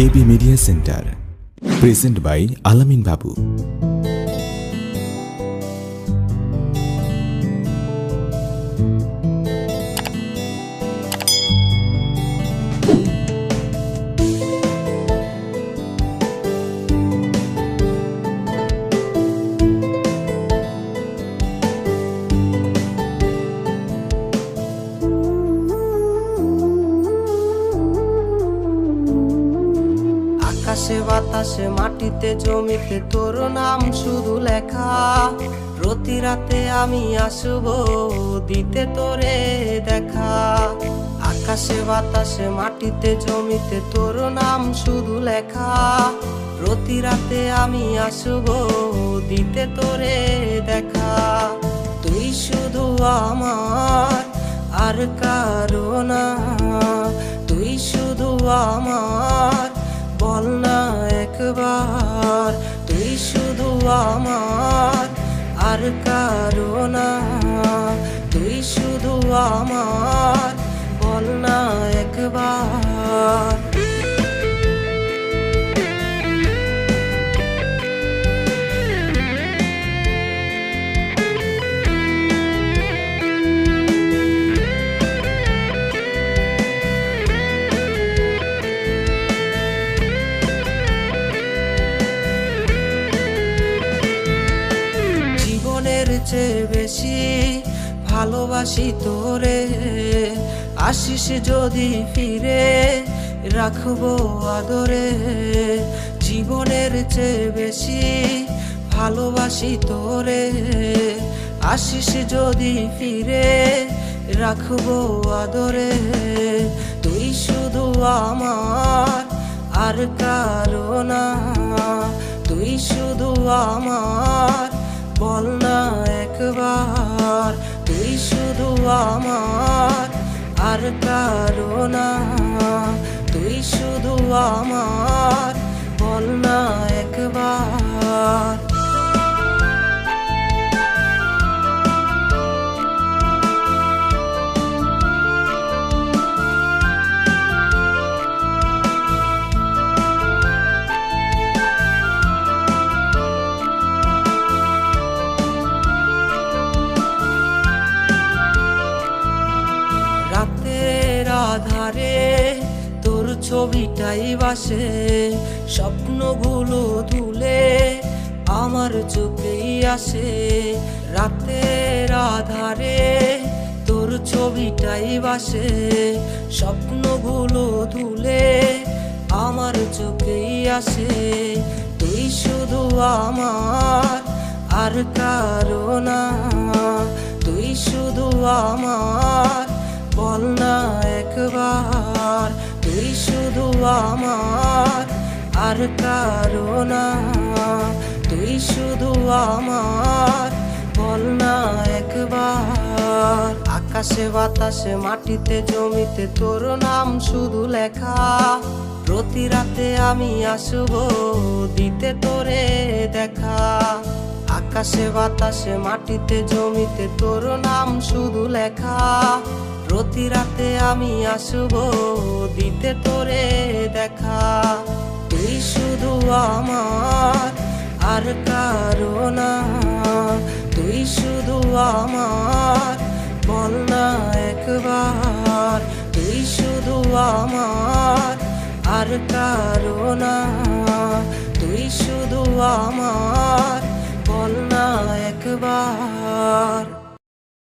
AB media centre present by Alamin Babu. আকাশে বাতাসে মাটিতে জমিতে তোর নাম শুধু লেখা। প্রতি রাতে আমি আসবো দিতে তোরে দেখা। আকাশে বাতাসে মাটিতে জমিতে তোর নাম শুধু লেখা। প্রতি রাতে আমি আসবো দিতে তোরে দেখা। তুই শুধু আমার আর কারো না, তুই শুধু আমার বল না একবার। তুই শুধু আমার আর কারো না, তুই শুধু আমার বল না একবার। চেয়ে বেশি ভালোবাসি তোরে, আসিস যদি ফিরে রাখবো আদরে। জীবনের চেয়ে বেশি ভালোবাসি তোরে, আসিস যদি ফিরে রাখবো আদরে। তুই শুধু আমার আর কারো না, তুই শুধু আমার বল না একবার। তুই শুধু আমার আর কারো না, তুই শুধু আমার বল না একবার। রাতের আধারে তোর ছবিটাই বাসে, স্বপ্নগুলো ধুলে আমার চোখেই আসে। রাতের আধারে তোর ছবিটাই বাসে, স্বপ্নগুলো ধুলে আমার চোখেই আসে। তুই শুধু আমার আর কারো না, তুই শুধু আমার বল না একবার। তুই শুধু আমার আর কারো না, তুই শুধু আমার বল না একবার। আকাশে বাতাসে মাটিতে জমিতে তোর নাম শুধু লেখা। প্রতি রাতে আমি আসবো দিতে তোরে দেখা। আকাশে বাতাসে মাটিতে জমিতে তোর নাম শুধু লেখা। প্রতি রাতে আমি আসবো দিতে তোরে দেখা। তুই শুধু আমার আর কারো না, তুই শুধু আমার বল না একবার। তুই শুধু আমার আর কারো না,